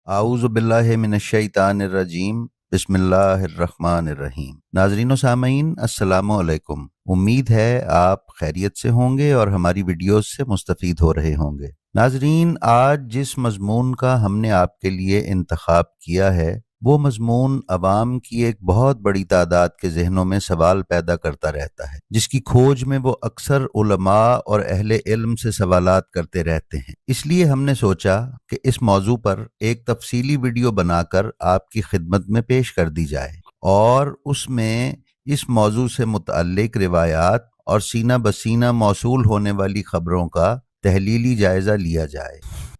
आऊज़ु बिल्लाहि मिनश्शैतानिर्रजीम बिस्मिल्लाहिर्रहमानिर्रहीम। नाज़रीन व सामीन, अस्सलामु अलैकुम। उम्मीद है आप खैरियत से होंगे और हमारी वीडियोस से मुस्तफ़ीद हो रहे होंगे। नाज़रीन, आज जिस मज़मून का हमने आपके लिए इंतखाब किया है वो मज़मून अवाम की एक बहुत बड़ी तादाद के ज़हनों में सवाल पैदा करता रहता है, जिसकी खोज में वो अक्सर उलमा और अहले इल्म से सवालात करते रहते हैं। इसलिए हमने सोचा कि इस मौजू पर एक तफसीली वीडियो बनाकर आपकी खिदमत में पेश कर दी जाए और उसमें इस मौजू से मुतअल्लिक रिवायात और सीना बसीना मौसूल होने वाली खबरों का तहलीली जायज़ा लिया जाए।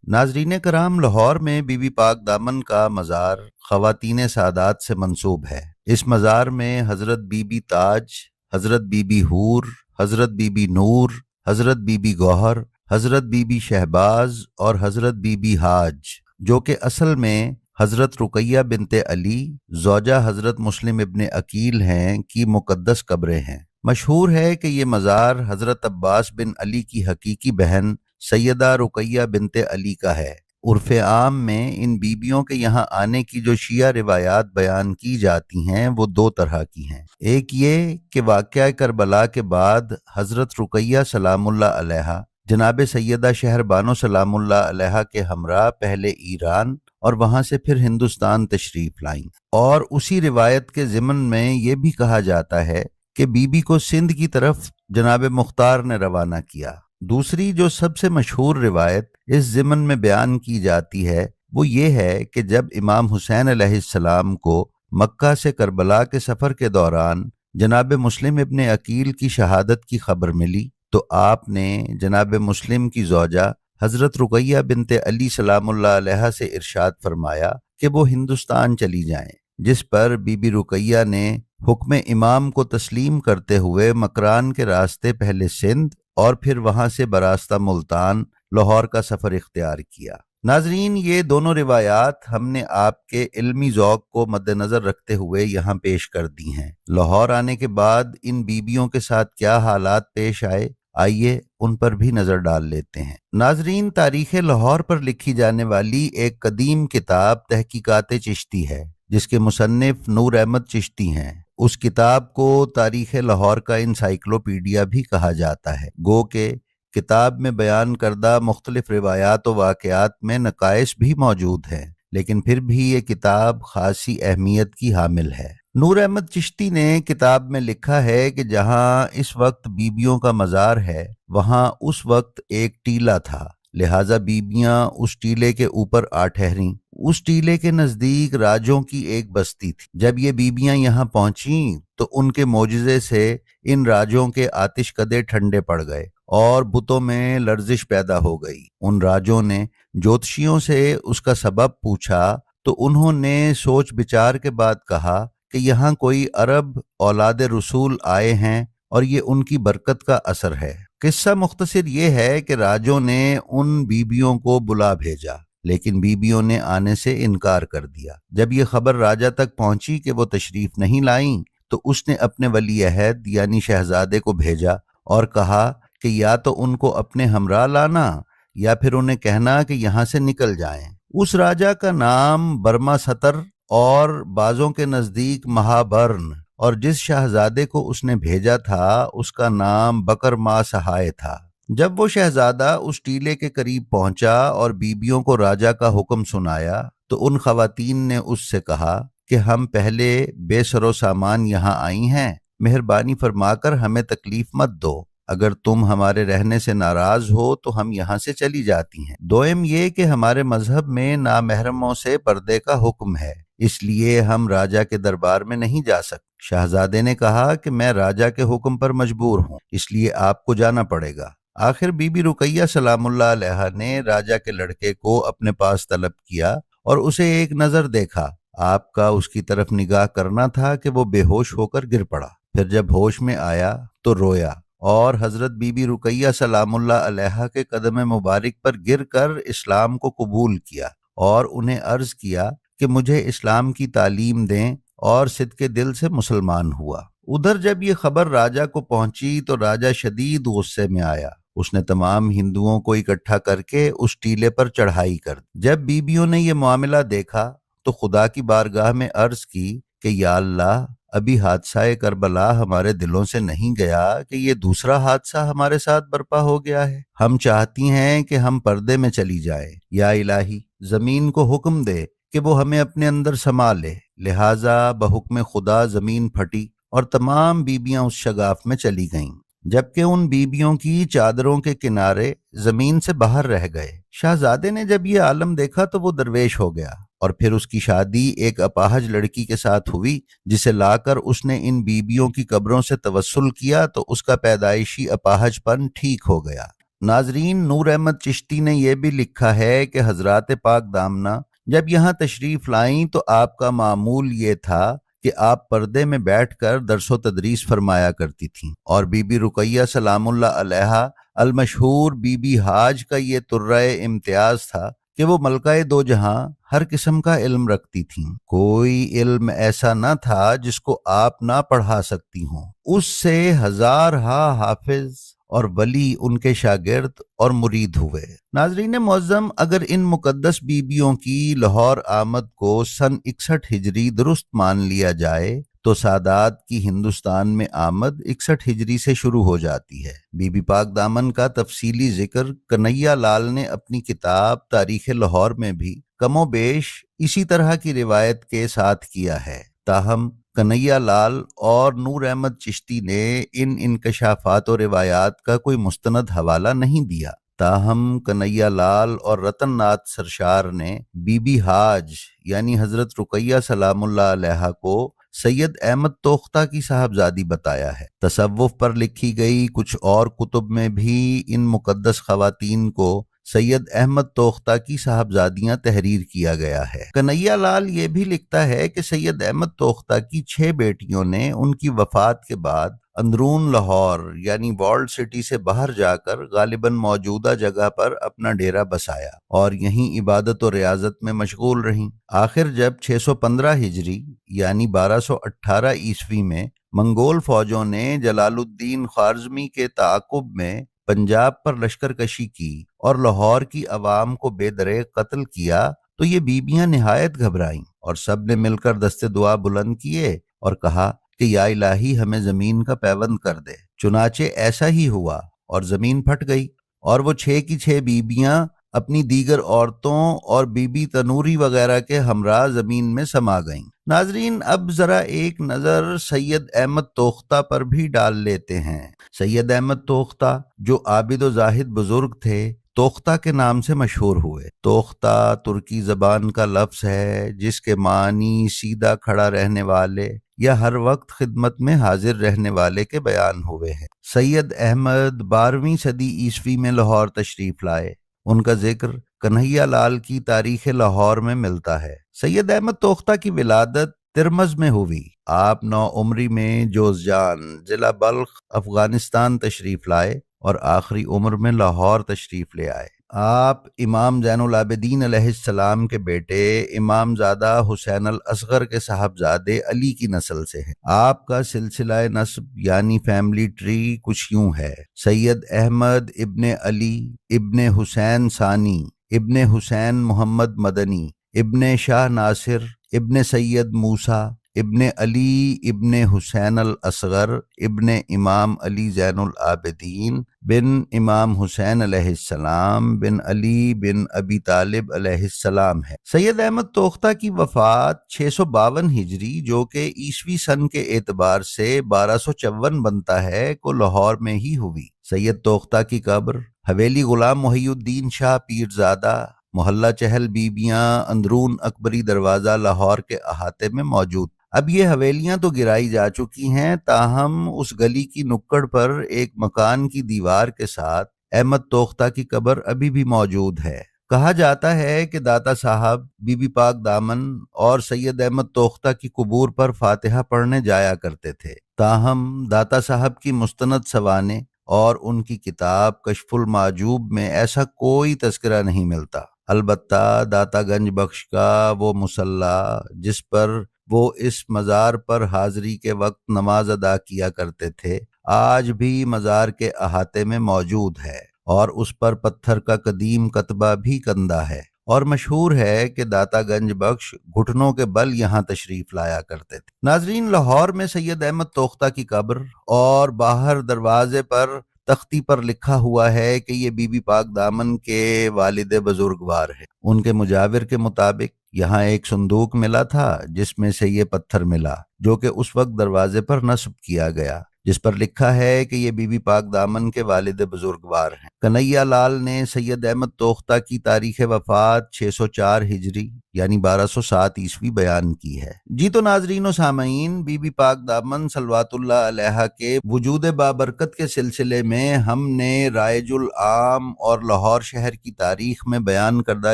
नाजरीन कराम, लाहौर में बीबी पाक दामन का मज़ार ख़वातीन सादात से मंसूब है। इस मज़ार में हज़रत बीबी ताज, हज़रत बीबी हूर, हज़रत बीबी नूर, हज़रत बीबी गौहर, हज़रत बीबी शहबाज और हज़रत बीबी हाज, जो कि असल में हज़रत रुकैया बिनते अली ज़ौजा हज़रत मुस्लिम इब्ने अकील हैं, की मुक़द्दस कब्रें हैं। मशहूर है कि ये मज़ार हज़रत अब्बास बिन अली की हकीकी बहन सैयदा रुकैया बिनते अली का है। उर्फ़ आम में इन बीबियों के यहाँ आने की जो शिया रिवायात बयान की जाती हैं वो दो तरह की हैं। एक ये कि वाक़या करबला के बाद हज़रत रुकैया सलामुल्लाह अलैहा जनाब सैयदा शहरबानो सलामुल्लाह अलैहा के हमरा पहले ईरान और वहाँ से फिर हिंदुस्तान तशरीफ़ लाईं, और उसी रिवायत के ज़िमन में ये भी कहा जाता है कि बीबी को सिंध की तरफ जनाब मुख्तार ने रवाना किया। दूसरी जो सबसे मशहूर रिवायत इस ज़िमन में बयान की जाती है वो ये है कि जब इमाम हुसैन अलैहिस्सलाम को मक्का से करबला के सफ़र के दौरान जनाब मुस्लिम इब्ने अकील की शहादत की खबर मिली तो आपने जनाब मुस्लिम की ज़ौजा हज़रत रुकैया बिनते अली सलामुल्लाह अलैहा से इरशाद फरमाया कि वो हिंदुस्तान चली जाएं, जिस पर बीबी रुकैया ने हुक्म इमाम को तस्लीम करते हुए मकरान के रास्ते पहले सिंध और फिर वहां से बरास्ता मुल्तान लाहौर का सफ़र इख्तियार किया। नाजरीन, ये दोनों रिवायात हमने आपके इल्मी ज़ौक़ को मद्देनज़र रखते हुए यहाँ पेश कर दी हैं। लाहौर आने के बाद इन बीबियों के साथ क्या हालात पेश आए, आइए उन पर भी नज़र डाल लेते हैं। नाजरीन, तारीख़ लाहौर पर लिखी जाने वाली एक कदीम किताब तहकीकात चिश्ती है, जिसके मुसन्निफ नूर अहमद चिश्ती हैं। उस किताब को तारीख़ लाहौर का इंसाइक्लोपीडिया भी कहा जाता है। गो के किताब में बयान करदा मुख्तलिफ रिवायात व वाक़यात में नकाइस भी मौजूद हैं, लेकिन फिर भी ये किताब खासी अहमियत की हामिल है। नूर अहमद चिश्ती ने किताब में लिखा है कि जहाँ इस वक्त बीबियों का मज़ार है वहाँ उस वक्त एक टीला था, लिहाजा बीबियां उस टीले के ऊपर आ ठहरीं। उस टीले के नज़दीक राजों की एक बस्ती थी। जब ये बीबियां यहाँ पहुंचीं तो उनके मोजज़े से इन राजों के आतिश कदे ठंडे पड़ गए और बुतों में लर्जिश पैदा हो गई। उन राजों ने ज्योतिषियों से उसका सबब पूछा तो उन्होंने सोच विचार के बाद कहा कि यहाँ कोई अरब औलाद रसूल आए हैं और ये उनकी बरकत का असर है। किस्सा मुख्तसर ये है कि राजों ने उन बीबियों को बुला भेजा, लेकिन बीबियों ने आने से इनकार कर दिया। जब ये खबर राजा तक पहुंची कि वो तशरीफ नहीं लाईं तो उसने अपने वली अहद यानी शहजादे को भेजा और कहा कि या तो उनको अपने हमरा लाना या फिर उन्हें कहना कि यहाँ से निकल जाएं। उस राजा का नाम बर्मा सतर और बाजों के नज़दीक महाबर्न, और जिस शहजादे को उसने भेजा था उसका नाम बकर मा सहाय था। जब वो शहजादा उस टीले के करीब पहुंचा और बीबियों को राजा का हुक्म सुनाया तो उन खवातीन ने उससे कहा कि हम पहले बेसरो सामान यहाँ आई हैं, मेहरबानी फरमाकर हमें तकलीफ मत दो। अगर तुम हमारे रहने से नाराज हो तो हम यहाँ से चली जाती हैं। दोयम ये कि हमारे मजहब में नामहरमों से पर्दे का हुक्म है, इसलिए हम राजा के दरबार में नहीं जा सकते। शहजादे ने कहा कि मैं राजा के हुक्म पर मजबूर हूँ, इसलिए आपको जाना पड़ेगा। आखिर बीबी रुकैया सलामुल्लाह अलैहा ने राजा के लड़के को अपने पास तलब किया और उसे एक नजर देखा। आपका उसकी तरफ निगाह करना था कि वो बेहोश होकर गिर पड़ा। फिर जब होश में आया तो रोया और हजरत बीबी रुकैया सलामुल्लाह अलैहा के कदम मुबारक पर गिरकर इस्लाम को कबूल किया और उन्हें अर्ज किया कि मुझे इस्लाम की तालीम दें, और सिद्के दिल से मुसलमान हुआ। उधर जब ये खबर राजा को पहुंची तो राजा शदीद गुस्से में आया उसने तमाम हिंदुओं को इकट्ठा करके उस टीले पर चढ़ाई कर दी। जब बीबियों ने ये मामला देखा तो खुदा की बारगाह में अर्ज की कि या अल्लाह, अभी हादसा करबला हमारे दिलों से नहीं गया कि ये दूसरा हादसा हमारे साथ बर्पा हो गया है। हम चाहती हैं कि हम पर्दे में चली जाएं। या इलाही, जमीन को हुक्म दे कि वो हमें अपने अंदर समा ले। लिहाजा बहुक्म खुदा जमीन फटी और तमाम बीबियां उस शगाफ में चली गईं, जबकि उन बीबियों की चादरों के किनारे जमीन से बाहर रह गए। शहजादे ने जब ये आलम देखा तो वो दरवेश हो गया और फिर उसकी शादी एक अपाहज लड़की के साथ हुई, जिसे लाकर उसने इन बीबियों की कब्रों से तवस्सुल किया तो उसका पैदाइशी अपाहजपन ठीक हो गया। नाजरीन, नूर अहमद चिश्ती ने यह भी लिखा है कि हजरात पाक दामना जब यहाँ तशरीफ लाईं तो आपका मामूल ये था कि आप पर्दे में बैठकर दरसो तदरीस फरमाया करती थीं, और बीबी रुकैया सलामुल्लाह अलैहा अल मशहूर बीबी हाज का ये तुर्राए इम्तियाज था कि वो मलकाए दो जहां हर किस्म का इल्म रखती थीं। कोई इल्म ऐसा न था जिसको आप ना पढ़ा सकती हों। उससे हजार हाफिज और वली उनके शागिर्द और मुरीद हुए। नाजरीन मुअज्जम, अगर इन मुकद्दस बीबियों की लाहौर आमद को सन 61 हिजरी दुरुस्त मान लिया जाए तो सादात की हिंदुस्तान में आमद 61 हिजरी से शुरू हो जाती है। बीबी पाक दामन का तफसीली जिक्र कन्हैया लाल ने अपनी किताब तारीख लाहौर में भी कमोबेश इसी तरह की रिवायत के साथ किया है। ताहम कन्हैया लाल और नूर अहमद चिश्ती ने इन इंकशाफात और रिवायात का कोई मुस्तनद हवाला नहीं दिया। ताहम कन्हैया लाल और रतन नाथ सरशार ने बीबी हाज यानी हजरत रुकैया सलामुल्लाह अलैहा को सैयद अहमद तोख्ता की साहबजादी बताया है। तसव्वुफ पर लिखी गई कुछ और कुतुब में भी इन मुकद्दस खवातीन को सैयद अहमद तोख्ता की साहबजादियां तहरीर किया गया है। कन्हैया लाल ये भी लिखता है कि सैयद अहमद तोख्ता की 6 बेटियों ने उनकी वफात के बाद अंदरून लाहौर यानी वॉल्ड सिटी से बाहर जाकर गालिबन मौजूदा जगह पर अपना डेरा बसाया और यहीं इबादत और रियाजत में मशगूल रहीं। आखिर जब 615 हिजरी यानी 1218 ईस्वी में मंगोल फौजों ने जलालुद्दीन ख्वारिज़मी के ताक़ुब में पंजाब पर लश्करकशी की और लाहौर की अवाम को बेदरे कत्ल किया तो ये बीबियां निहायत घबराईं और सब ने मिलकर दस्ते दुआ बुलंद किए और कहा कि या इलाही, हमें जमीन का पैबंद कर दे। चुनाचे ऐसा ही हुआ और जमीन फट गई और वो 6 की 6 बीबियां अपनी दीगर औरतों और बीबी तनूरी वगैरह के हमरा जमीन में समा गईं। नाजरीन, अब जरा एक नजर सैयद अहमद तोख्ता पर भी डाल लेते हैं। सैयद अहमद तोख्ता जो आबिद व जाहिद बुजुर्ग थे, तोख्ता के नाम से मशहूर हुए। तोख्ता तुर्की जबान का लफ्ज है जिसके मानी सीधा खड़ा रहने वाले या हर वक्त खिदमत में हाजिर रहने वाले के बयान हुए हैं। सैयद अहमद 12वीं सदी ईस्वी में लाहौर तशरीफ लाए। उनका जिक्र कन्हैया लाल की तारीख लाहौर में मिलता है। सैयद अहमद तोख्ता की विलादत तिरमज में हुई। आप 9 उम्री में जोज़जान जिला बल्ख अफगानिस्तान तशरीफ लाए और आखिरी उम्र में लाहौर तशरीफ ले आए। आप इमाम ज़ैनुल आबिदीन अलैहिस्सलाम के बेटे इमाम ज़ादा हुसैन अल असगर के साहबजादे अली की नस्ल से हैं। आपका सिलसिला नस्ब यानी फैमिली ट्री कुछ यूं है: सैयद अहमद इब्ने अली इब्ने हुसैन सानी इब्ने हुसैन मोहम्मद मदनी इब्ने शाह नासिर इब्ने सैयद मूसा इब्ने अली इब्ने हुसैन अल असगर इब्ने इमाम अली ज़ैनुल आबिदीन बिन इमाम हुसैन अलैहिस्सलाम बिन अली बिन अबी तालिब अलैहिस्सलाम है। सैयद अहमद तोख्ता की वफात 652 हिजरी जो कि ईसवी सन के एतबार से 1254 बनता है को लाहौर में ही हुई। सैयद तोख्ता की कब्र हवेली गुलाम मुहियुद्दीन शाह पीरजादा मोहल्ला चहल बीबियां अंदरून अकबरी दरवाजा लाहौर के अहाते में मौजूद। अब ये हवेलियां तो गिराई जा चुकी हैं, ताहम उस गली की नुक्कड़ पर एक मकान की दीवार के साथ अहमद तोख्ता की कब्र अभी भी मौजूद है। कहा जाता है कि दाता साहब बीबी पाक दामन और सैयद अहमद तोख्ता की कुबूर पर फातिहा पढ़ने जाया करते थे। ताहम दाता साहब की मुस्तनद सवाने और उनकी किताब कशफुल माजूब में ऐसा कोई तज़किरा नहीं मिलता। अलबत्ता दाता गंज बख्श का वो मुसल्ला जिस पर वो इस मज़ार पर हाज़री के वक्त नमाज अदा किया करते थे, آج بھی مزار کے احاطے میں موجود ہے اور اس پر پتھر کا قدیم کتبہ بھی کندہ ہے، اور مشہور ہے کہ داتا گنج بخش گھٹنوں کے بل یہاں تشریف لایا کرتے تھے۔ ناظرین، لاہور میں سید احمد توختہ کی قبر اور باہر دروازے پر تختی پر لکھا ہوا ہے کہ یہ بی بی پاک دامن کے والد بزرگوار ہے۔ ان کے مجاور کے مطابق یہاں ایک صندوق ملا تھا جس میں سے یہ پتھر ملا، جو کہ اس وقت دروازے پر نصب کیا گیا، جس پر لکھا ہے کہ یہ بی بی پاک دامن کے والد بزرگوار ہیں۔ کنہیا لال نے سید احمد توختہ کی تاریخ وفات 604 ہجری یعنی 1207 عیسوی بیان کی ہے۔ جی تو ناظرین و سامعین، بی بی پاک دامن صلوات اللہ علیہا کے وجود بابرکت کے سلسلے میں ہم نے رائج العام اور لاہور شہر کی تاریخ میں بیان کردہ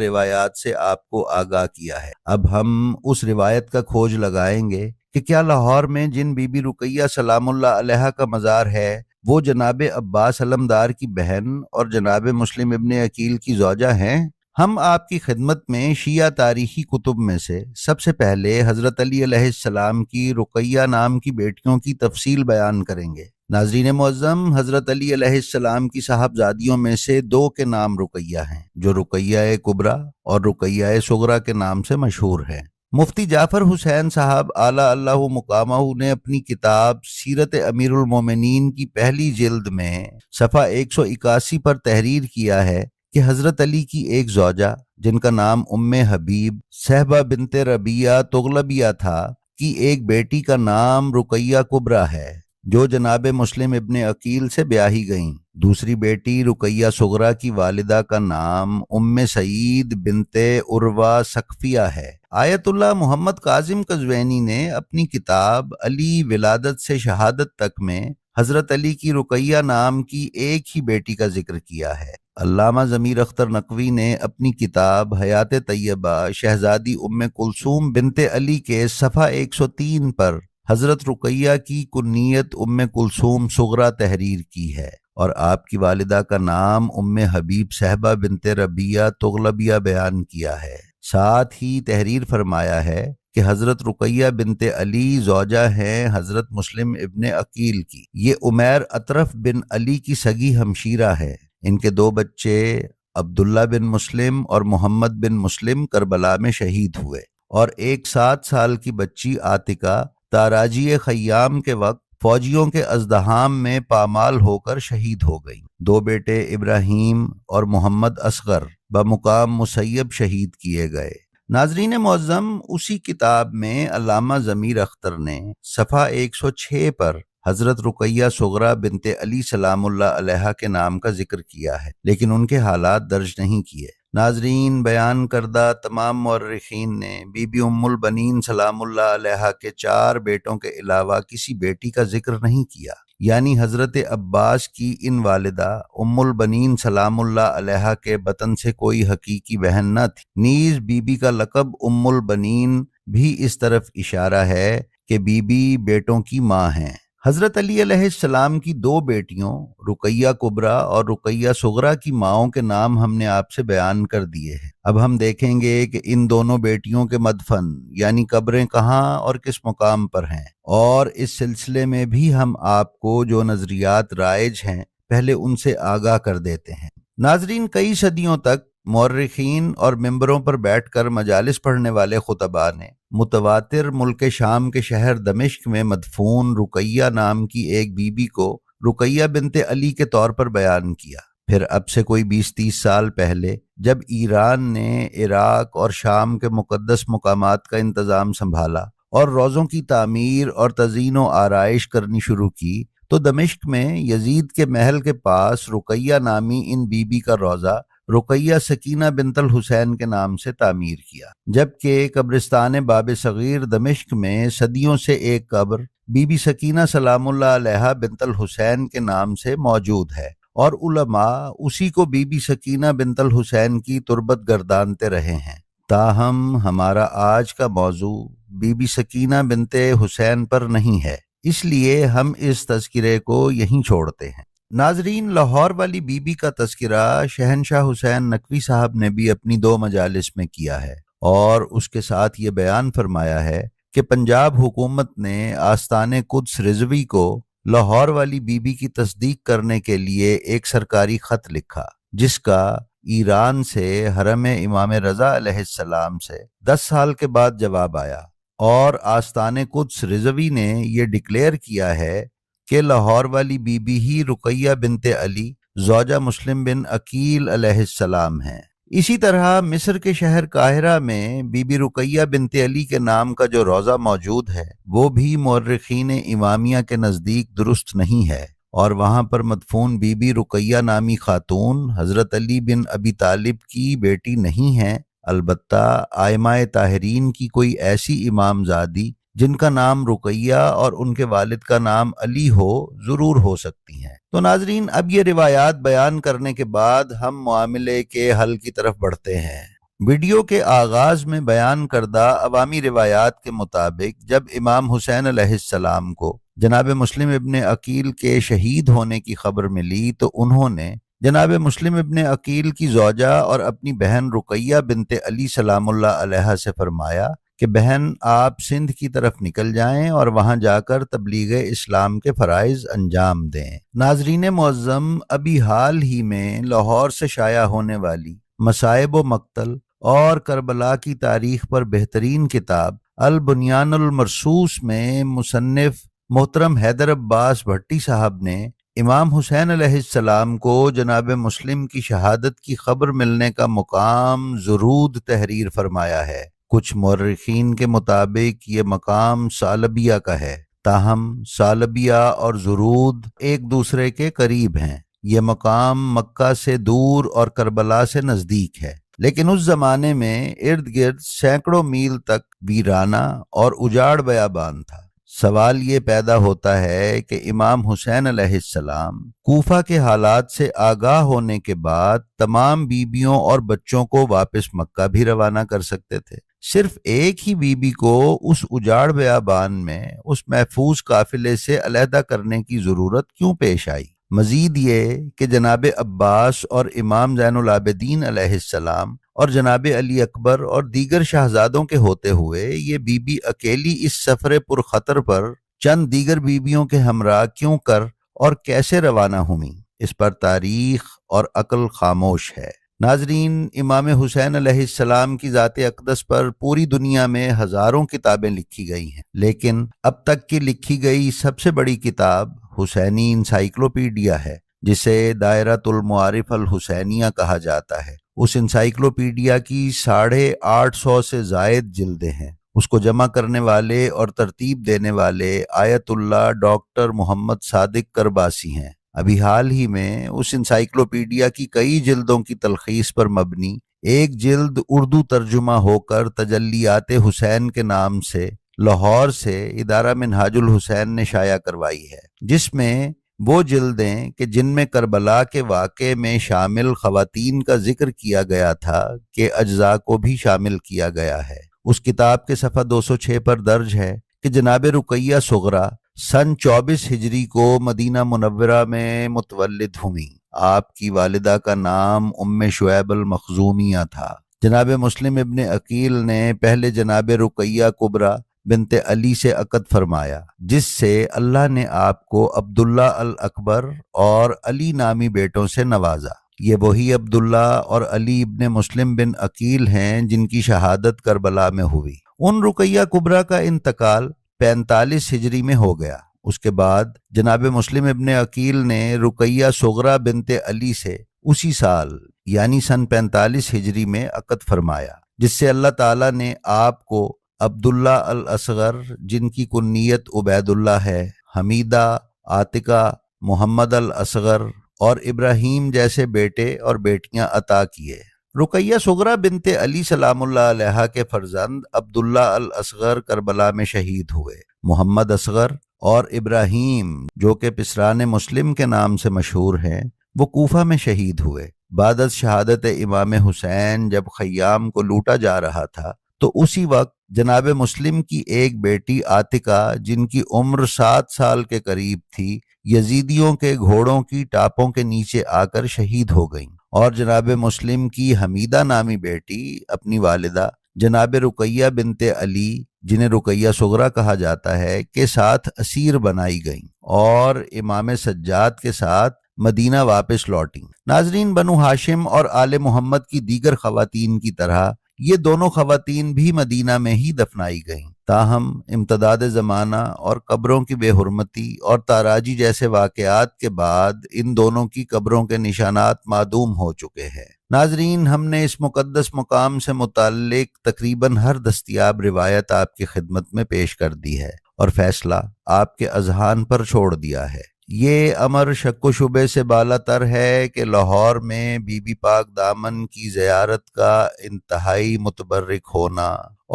روایات سے آپ کو آگاہ کیا ہے۔ اب ہم اس روایت کا کھوج لگائیں گے کہ کیا لاہور میں جن بی بی رقیہ سلام اللہ علیہا کا مزار ہے وہ جناب عباس علمدار کی بہن اور جناب مسلم ابن عقیل کی زوجہ ہیں؟ ہم آپ کی خدمت میں شیعہ تاریخی کتب میں سے سب سے پہلے حضرت علی علیہ السلام کی رقیہ نام کی بیٹیوں کی تفصیل بیان کریں گے۔ ناظرین معظم، حضرت علی علیہ السلام کی صاحبزادیوں میں سے دو کے نام رقیہ ہیں، جو رقیہ کبریٰ اور رقیہ صغریٰ کے نام سے مشہور ہیں۔ مفتی جعفر حسین صاحب اعلی اللہ مقامہ نے اپنی کتاب سیرت امیر المومنین کی پہلی جلد میں صفحہ 181 پر تحریر کیا ہے کہ حضرت علی کی ایک زوجہ جن کا نام ام حبیب صہبہ بنت ربیعہ تغلبیہ تھا کی ایک بیٹی کا نام رقیہ کبریٰ ہے، جو جناب مسلم ابن عقیل سے بیاہی گئیں۔ دوسری بیٹی رقیہ صغریٰ کی والدہ کا نام ام سعید بنت عروہ سقفیہ ہے۔ آیت اللہ محمد کاظم قزوینی نے اپنی کتاب علی ولادت سے شہادت تک میں حضرت علی کی رقیہ نام کی ایک ہی بیٹی کا ذکر کیا ہے۔ علامہ ضمیر اختر نقوی نے اپنی کتاب حیات طیبہ شہزادی ام کلثوم بنت علی کے صفحہ 103 پر حضرت رقیہ کی کنیت ام کلثوم صغریٰ تحریر کی ہے، اور آپ کی والدہ کا نام ام حبیب صہبہ بنت ربیعہ تغلبیہ بیان کیا ہے۔ ساتھ ہی تحریر فرمایا ہے کہ حضرت رقیہ بنت علی زوجہ ہیں حضرت مسلم ابن عقیل کی۔ یہ عمیر اطرف بن علی کی سگی ہمشیرہ ہے۔ ان کے دو بچے عبداللہ بن مسلم اور محمد بن مسلم کربلا میں شہید ہوئے، اور ایک 7 سال کی بچی عاتقہ تاراجی خیام کے وقت فوجیوں کے ازدحام میں پامال ہو کر شہید ہو گئی۔ دو بیٹے ابراہیم اور محمد اصغر بمقام مسیب شہید کیے گئے۔ ناظرین معظم، اسی کتاب میں علامہ ضمیر اختر نے صفحہ 106 پر حضرت رقیہ صغریٰ بنت علی سلام اللہ علیہا کے نام کا ذکر کیا ہے، لیکن ان کے حالات درج نہیں کیے۔ ناظرین، بیان کردہ تمام مورخین نے بی بی ام البنین سلام اللہ علیہا کے 4 بیٹوں کے علاوہ کسی بیٹی کا ذکر نہیں کیا، یعنی حضرت عباس کی ان والدہ ام البنین سلام اللہ علیہا کے بطن سے کوئی حقیقی بہن نہ تھی۔ نیز بی بی کا لقب ام البنین بھی اس طرف اشارہ ہے کہ بی بی بیٹوں کی ماں ہیں۔ حضرت علی علیہ السلام کی 2 بیٹیوں رقیہ کبریٰ اور رقیہ صغریٰ کی ماؤں کے نام ہم نے آپ سے بیان کر دیے ہیں۔ اب ہم دیکھیں گے کہ ان دونوں بیٹیوں کے مدفن یعنی قبریں کہاں اور کس مقام پر ہیں، اور اس سلسلے میں بھی ہم آپ کو جو نظریات رائج ہیں پہلے ان سے آگاہ کر دیتے ہیں۔ ناظرین، کئی صدیوں تک مورخین اور ممبروں پر بیٹھ کر مجالس پڑھنے والے خطباء نے متواتر ملک شام کے شہر دمشق میں مدفون رقیہ نام کی ایک بی بی کو رقیہ بنت علی کے طور پر بیان کیا۔ پھر اب سے کوئی 20-30 سال پہلے جب ایران نے عراق اور شام کے مقدس مقامات کا انتظام سنبھالا اور روضوں کی تعمیر اور تزئین و آرائش کرنی شروع کی، تو دمشق میں یزید کے محل کے پاس رقیہ نامی ان بی بی کا روضہ رقیہ سکینہ بنت الحسین کے نام سے تعمیر کیا، جبکہ قبرستان باب صغیر دمشق میں صدیوں سے ایک قبر بی بی سکینہ سلام اللہ علیہا بنت الحسین کے نام سے موجود ہے، اور علماء اسی کو بی بی سکینہ بنت الحسین کی تربت گردانتے رہے ہیں۔ تاہم ہمارا آج کا موضوع بی بی سکینہ بنت حسین پر نہیں ہے، اس لیے ہم اس تذکرے کو یہیں چھوڑتے ہیں۔ ناظرین، لاہور والی بی بی کا تذکرہ شہنشاہ حسین نقوی صاحب نے بھی اپنی 2 مجالس میں کیا ہے، اور اس کے ساتھ یہ بیان فرمایا ہے کہ پنجاب حکومت نے آستان قدس رضوی کو लाहौर वाली बीबी की तस्दीक करने के लिए एक सरकारी खत लिखा, जिसका ईरान से हरम इमाम रज़ा अलैहिस्सलाम से 10 साल के बाद जवाब आया, और आस्ताने कुद्स रिजवी ने यह डिक्लेयर किया है कि लाहौर वाली बीबी ही रुकैया बिनते अली ज़ौजा मुस्लिम बिन अकील अलैहिस्सलाम हैं। इसी तरह मिस्र के शहर काहिरा में बीबी रुकैया बिनते अली के नाम का जो रोज़ा मौजूद है वो भी मुअर्रिखीन इमामिया के नज़दीक दुरुस्त नहीं है, और वहाँ पर मदफून बीबी रुकैया नामी खातून हज़रत अली बिन अबी तालिब की बेटी नहीं है। अलबत्ता आइमाए ताहिरीन की कोई ऐसी इमामजादी जिनका नाम रुकैया और उनके वालिद का नाम अली हो ज़रूर हो सकती हैं। तो नाजरीन, अब ये रिवायात बयान करने के बाद हम मामले के हल की तरफ बढ़ते हैं। वीडियो के आगाज में बयान करदा अवामी रिवायात के मुताबिक जब इमाम हुसैन अलैहिस्सलाम को जनाब मुस्लिम इब्ने अकील के शहीद होने की खबर मिली तो उन्होंने जनाब मुस्लिम इब्ने अकील की ज़ौजा और अपनी बहन रुकैया बिनते अली सलामुल्लाह अलैहा से फरमाया कि बहन, आप सिंध की तरफ निकल जाएं और वहां जाकर तबलीग इस्लाम के फ़राइज़ अंजाम दें। नाज़रीन मुअज़्ज़म, अभी हाल ही में लाहौर से शाया होने वाली मसाइब व मक्तल और करबला की तारीख पर बेहतरीन किताब अल बुनियानुल मरसूस में मुसन्निफ मोहतरम हैदर अब्बास भट्टी साहब ने इमाम हुसैन अलैहिस्सलाम को जनाब मुस्लिम की शहादत की खबर मिलने का मुकाम ज़ुरूद तहरीर फरमाया है। कुछ मुअर्रिखीन के मुताबिक ये मकाम सालबिया का है, ताहम सालबिया और ज़ुरूद एक दूसरे के करीब हैं। ये मकाम मक्का से दूर और करबला से नज़दीक है, लेकिन उस ज़माने में इर्द गिर्द सैकड़ों मील तक वीराना और उजाड़ बयाबान था। सवाल ये पैदा होता है कि इमाम हुसैन अलैहिस्सलाम कूफा के हालात से आगाह होने के बाद तमाम बीबियों और बच्चों को वापस मक्का भी रवाना कर सकते थे। सिर्फ एक ही बीबी को उस उजाड़ बयाबान में उस महफूज काफिले से अलहदा करने की ज़रूरत क्यों पेश आई? मजीद ये कि जनाब अब्बास और इमाम ज़ैनुल आबिदीन अलैहिस्सलाम और जनाब अली अकबर और दीगर शहजादों के होते हुए ये बीबी अकेली इस सफर पुरखतर पर चंद दीगर बीबियों के हमरा क्यों कर और कैसे रवाना हुई? इस पर तारीख और अक्ल खामोश है। नाजरीन, इमाम हुसैन अलैहिस्सलाम की ज़ात अक़दस पर पूरी दुनिया में हज़ारों किताबें लिखी गई हैं, लेकिन अब तक की लिखी गई सबसे बड़ी किताब हुसैनी इंसाइक्लोपीडिया है, जिसे दायरतुल मुआरिफ अल हुसैनिया कहा जाता है। उस इंसाइक्लोपीडिया की 850 से ज़ायद जिल्दें हैं। उसको जमा करने वाले और तरतीब देने वाले आयतुल्लाह डॉक्टर मोहम्मद सादिक करबासी हैं। अभी हाल ही में उस इंसाइक्लोपीडिया की कई जिल्दों की तलखीस पर मबनी एक जिल्द उर्दू तर्जुमा होकर तजल्लियात हुसैन के नाम से लाहौर से इदारा मिनहाजुल हुसैन ने शाया करवाई है, जिसमें वो जिल्दें कि जिनमें करबला के वाक़े में शामिल ख़वातीन का जिक्र किया गया था के अज्जा को भी शामिल किया गया है। उस किताब के सफ़ा 206 पर दर्ज है कि जनाब रुकैया सुगरा सन 24 हिजरी को मदीना मुनव्वरा में मुतवल्लिद हुई। आपकी वालिदा का नाम उम्मे शुएब अल मखजूमिया था। जनाब मुस्लिम इब्ने अकील ने पहले जनाब रुकैया कुबरा बिनते अली से अक़द फरमाया, जिससे अल्लाह ने आपको अब्दुल्ला अल अकबर और अली नामी बेटों से नवाजा। ये वही अब्दुल्ला और अली इब्ने मुस्लिम बिन अकील हैं जिनकी शहादत करबला में हुई। उन रुकैया कुबरा का इंतकाल 45 हिजरी में हो गया। उसके बाद जनाब मुस्लिम इब्ने अकील ने रुकैया सुगरा बिनते अली से उसी साल यानी सन 45 हिजरी में अक़द फरमाया, जिससे अल्लाह ताला ने आपको अब्दुल्ला अल असगर, जिनकी कुन्नियत उबैदुल्ला है, हमीदा, आतिका, मोहम्मद अल असगर और इब्राहीम जैसे बेटे और बेटियां अता किए। रुकैया सुगरा बिनते अली सलामुल्लाह अलैहा के फर्जंद अब्दुल्ला अल असगर करबला में शहीद हुए। मोहम्मद असगर और इब्राहीम, जो कि पिसरान मुस्लिम के नाम से मशहूर हैं, वो कूफा में शहीद हुए। बाद शहादत इमाम हुसैन जब खय्याम को लूटा जा रहा था तो उसी वक्त जनाब मुस्लिम की एक बेटी आतिका, जिनकी उम्र 7 साल के करीब थी, यजीदियों के घोड़ों की टापों के नीचे आकर शहीद हो गईं, और जनाब मुस्लिम की हमीदा नामी बेटी अपनी वालिदा जनाब रुकैया बिनते अली, जिन्हें रुकैया सुगरा कहा जाता है, के साथ असीर बनाई गईं اور امام سجاد کے ساتھ مدینہ واپس لوٹیں۔ ناظرین، بنو ہاشم اور آل محمد کی دیگر خواتین کی طرح یہ دونوں خواتین بھی مدینہ میں ہی دفنائی گئیں، تاہم امتداد زمانہ اور قبروں کی بے حرمتی اور تاراجی جیسے واقعات کے بعد ان دونوں کی قبروں کے نشانات معدوم ہو چکے ہیں۔ ناظرین، ہم نے اس مقدس مقام سے متعلق تقریباً ہر دستیاب روایت آپ کی خدمت میں پیش کر دی ہے اور فیصلہ آپ کے اذہان پر چھوڑ دیا ہے۔ یہ امر شک و شبے سے بالا تر ہے کہ لاہور میں بی بی پاک دامن کی زیارت کا انتہائی متبرک ہونا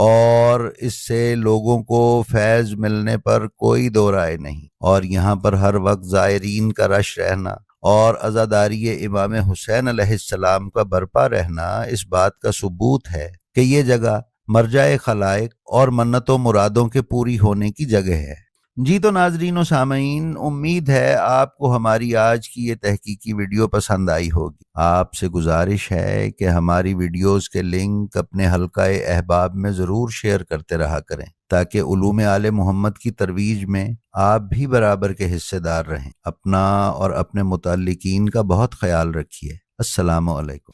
اور اس سے لوگوں کو فیض ملنے پر کوئی دو رائے نہیں، اور یہاں پر ہر وقت زائرین کا رش رہنا اور عزاداری امام حسین علیہ السلام کا برپا رہنا اس بات کا ثبوت ہے کہ یہ جگہ مرجع خلائق اور منت و مرادوں کے پوری ہونے کی جگہ ہے۔ جی تو ناظرین و سامعین، امید ہے آپ کو ہماری آج کی یہ تحقیقی ویڈیو پسند آئی ہوگی۔ آپ سے گزارش ہے کہ ہماری ویڈیوز کے لنک اپنے حلقہ احباب میں ضرور شیئر کرتے رہا کریں تاکہ علوم آل محمد کی ترویج میں آپ بھی برابر کے حصے دار رہیں۔ اپنا اور اپنے متعلقین کا بہت خیال رکھیے۔ السلام علیکم۔